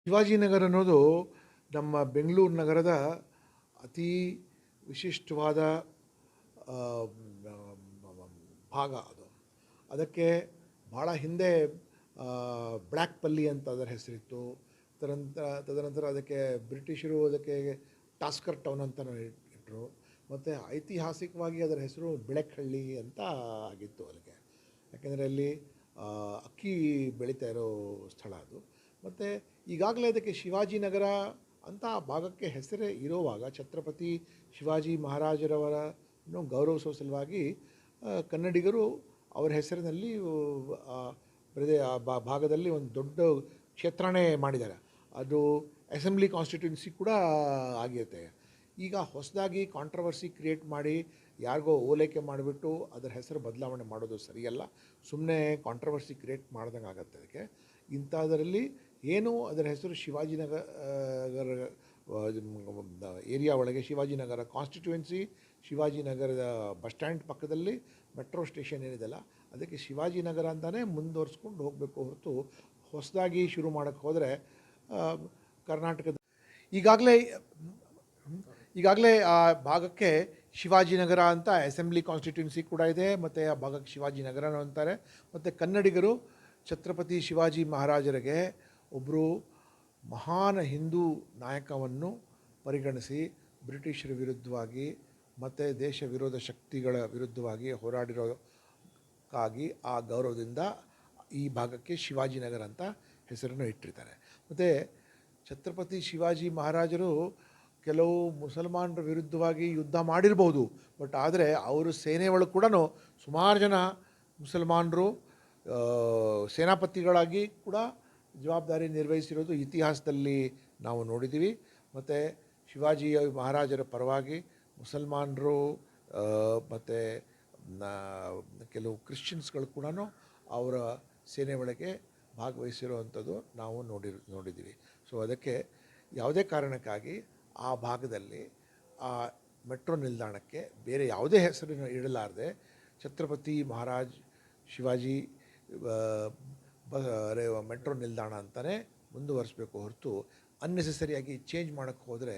ಶಿವಾಜಿನಗರ ಅನ್ನೋದು ನಮ್ಮ ಬೆಂಗಳೂರು ನಗರದ ಅತಿ ವಿಶಿಷ್ಟವಾದ ಆ, ಭಾಗ ಅದು. ಅದಕ್ಕೆ ಭಾಳ ಹಿಂದೆ ಬ್ಲ್ಯಾಕ್ ಪಲ್ಲಿ ಅಂತ ಅದರ ಹೆಸರಿತ್ತು. ತದನಂತರ ಅದಕ್ಕೆ ಬ್ರಿಟಿಷರು ಅದಕ್ಕೆ ಟಾಸ್ಕರ್ ಟೌನ್ ಅಂತ ಇಟ್ಟರು. ಮತ್ತು ಐತಿಹಾಸಿಕವಾಗಿ ಅದರ ಹೆಸರು ಬೆಳಕಹಳ್ಳಿ ಅಂತ ಆಗಿತ್ತು ಅಲ್ಲಿಗೆ. ಯಾಕೆಂದರೆ ಅಲ್ಲಿ ಅಕ್ಕಿ ಬೆಳೀತಾ ಇರೋ ಸ್ಥಳ ಅದು. ಮತ್ತು ಈಗಾಗಲೇ ಅದಕ್ಕೆ ಶಿವಾಜಿನಗರ ಅಂತ ಆ ಭಾಗಕ್ಕೆ ಹೆಸರೇ ಇರುವಾಗ ಛತ್ರಪತಿ ಶಿವಾಜಿ ಮಹಾರಾಜರವರ ಗೌರವಿಸುವ ಸಲುವಾಗಿ ಕನ್ನಡಿಗರು ಅವರ ಹೆಸರಿನಲ್ಲಿ ಭಾಗದಲ್ಲಿ ಒಂದು ದೊಡ್ಡ ಕ್ಷೇತ್ರನೇ ಮಾಡಿದ್ದಾರೆ. ಅದು ಅಸೆಂಬ್ಲಿ ಕಾನ್ಸ್ಟಿಟ್ಯೂನ್ಸಿ ಕೂಡ ಆಗಿರುತ್ತೆ. ಈಗ ಹೊಸದಾಗಿ ಕಾಂಟ್ರವರ್ಸಿ ಕ್ರಿಯೇಟ್ ಮಾಡಿ ಯಾರಿಗೋ ಓಲೈಕೆ ಮಾಡಿಬಿಟ್ಟು ಅದರ ಹೆಸರು ಬದಲಾವಣೆ ಮಾಡೋದು ಸರಿಯಲ್ಲ. ಸುಮ್ಮನೆ ಕಾಂಟ್ರವರ್ಸಿ ಕ್ರಿಯೇಟ್ ಮಾಡ್ದಂಗೆ ಆಗುತ್ತೆ ಅದಕ್ಕೆ. ಇಂಥದ್ರಲ್ಲಿ ಏನು ಅದರ ಹೆಸರು ಶಿವಾಜಿನಗರ ಏರಿಯಾ ಒಳಗೆ ಶಿವಾಜಿನಗರ ಕಾನ್ಸ್ಟಿಟ್ಯೂನ್ಸಿ, ಶಿವಾಜಿನಗರದ ಬಸ್ ಸ್ಟ್ಯಾಂಡ್ ಪಕ್ಕದಲ್ಲಿ ಮೆಟ್ರೋ ಸ್ಟೇಷನ್ ಏನಿದೆಯಲ್ಲ ಅದಕ್ಕೆ ಶಿವಾಜಿನಗರ ಅಂತಲೇ ಮುಂದುವರಿಸ್ಕೊಂಡು ಹೋಗಬೇಕು ಹೊರತು ಹೊಸದಾಗಿ ಶುರು ಮಾಡೋಕ್ಕೆ ಹೋದರೆ ಕರ್ನಾಟಕದ ಈಗಾಗಲೇ ಆ ಭಾಗಕ್ಕೆ ಶಿವಾಜಿನಗರ ಅಂತ ಅಸೆಂಬ್ಲಿ ಕಾನ್ಸ್ಟಿಟ್ಯೂನ್ಸಿ ಕೂಡ ಇದೆ. ಮತ್ತು ಆ ಭಾಗಕ್ಕೆ ಶಿವಾಜಿನಗರನೂ ಅಂತಾರೆ. ಮತ್ತು ಕನ್ನಡಿಗರು ಛತ್ರಪತಿ ಶಿವಾಜಿ ಮಹಾರಾಜರಿಗೆ ಒಬ್ಬರು ಮಹಾನ್ ಹಿಂದೂ ನಾಯಕವನ್ನು ಪರಿಗಣಿಸಿ ಬ್ರಿಟಿಷರ ವಿರುದ್ಧವಾಗಿ ಮತ್ತು ದೇಶ ವಿರೋಧ ಶಕ್ತಿಗಳ ವಿರುದ್ಧವಾಗಿ ಹೋರಾಡಿರೋಕ್ಕಾಗಿ ಆ ಗೌರವದಿಂದ ಈ ಭಾಗಕ್ಕೆ ಶಿವಾಜಿನಗರ ಅಂತ ಹೆಸರನ್ನು ಇಟ್ಟಿರ್ತಾರೆ. ಮತ್ತು ಛತ್ರಪತಿ ಶಿವಾಜಿ ಮಹಾರಾಜರು ಕೆಲವು ಮುಸಲ್ಮಾನರ ವಿರುದ್ಧವಾಗಿ ಯುದ್ಧ ಮಾಡಿರ್ಬೋದು, ಬಟ್ ಆದರೆ ಅವರು ಸೇನೆ ಒಳಗೆ ಕೂಡ ಸುಮಾರು ಜನ ಮುಸಲ್ಮಾನರು ಸೇನಾಪತಿಗಳಾಗಿ ಕೂಡ ಜವಾಬ್ದಾರಿ ನಿರ್ವಹಿಸಿರೋದು ಇತಿಹಾಸದಲ್ಲಿ ನಾವು ನೋಡಿದ್ದೀವಿ. ಮತ್ತು ಶಿವಾಜಿ ಮಹಾರಾಜರ ಪರವಾಗಿ ಮುಸಲ್ಮಾನರು ಮತ್ತು ಕೆಲವು ಕ್ರಿಶ್ಚಿಯನ್ಸ್ಗಳು ಕೂಡ ಅವರ ಸೇನೆ ಒಳಗೆ ಭಾಗವಹಿಸಿರುವಂಥದ್ದು ನಾವು ನೋಡಿದ್ದೀವಿ. ಸೊ ಅದಕ್ಕೆ ಯಾವುದೇ ಕಾರಣಕ್ಕಾಗಿ ಆ ಭಾಗದಲ್ಲಿ ಆ ಮೆಟ್ರೋ ನಿಲ್ದಾಣಕ್ಕೆ ಬೇರೆ ಯಾವುದೇ ಹೆಸರನ್ನು ಇಡಲಾರದೆ ಛತ್ರಪತಿ ಮಹಾರಾಜ್ ಶಿವಾಜಿ ಮೆಟ್ರೋ ನಿಲ್ದಾಣ ಅಂತಲೇ ಮುಂದುವರಿಸಬೇಕು ಹೊರತು ಅನ್ನೆಸೆಸರಿಯಾಗಿ ಚೇಂಜ್ ಮಾಡೋಕ್ಕೆ ಹೋದರೆ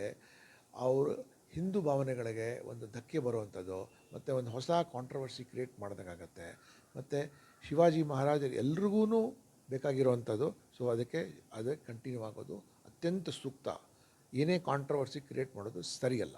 ಅವರು ಹಿಂದೂ ಭಾವನೆಗಳಿಗೆ ಒಂದು ಧಕ್ಕೆ ಬರುವಂಥದ್ದು ಮತ್ತು ಒಂದು ಹೊಸ ಕಾಂಟ್ರವರ್ಸಿ ಕ್ರಿಯೇಟ್ ಮಾಡೋದಾಗತ್ತೆ. ಮತ್ತು ಶಿವಾಜಿ ಮಹಾರಾಜರು ಎಲ್ರಿಗೂ ಬೇಕಾಗಿರುವಂಥದ್ದು. ಸೊ ಅದಕ್ಕೆ ಕಂಟಿನ್ಯೂ ಆಗೋದು ಅತ್ಯಂತ ಸೂಕ್ತ. ಏನೇ ಕಾಂಟ್ರವರ್ಸಿ ಕ್ರಿಯೇಟ್ ಮಾಡೋದು ಸರಿಯಲ್ಲ.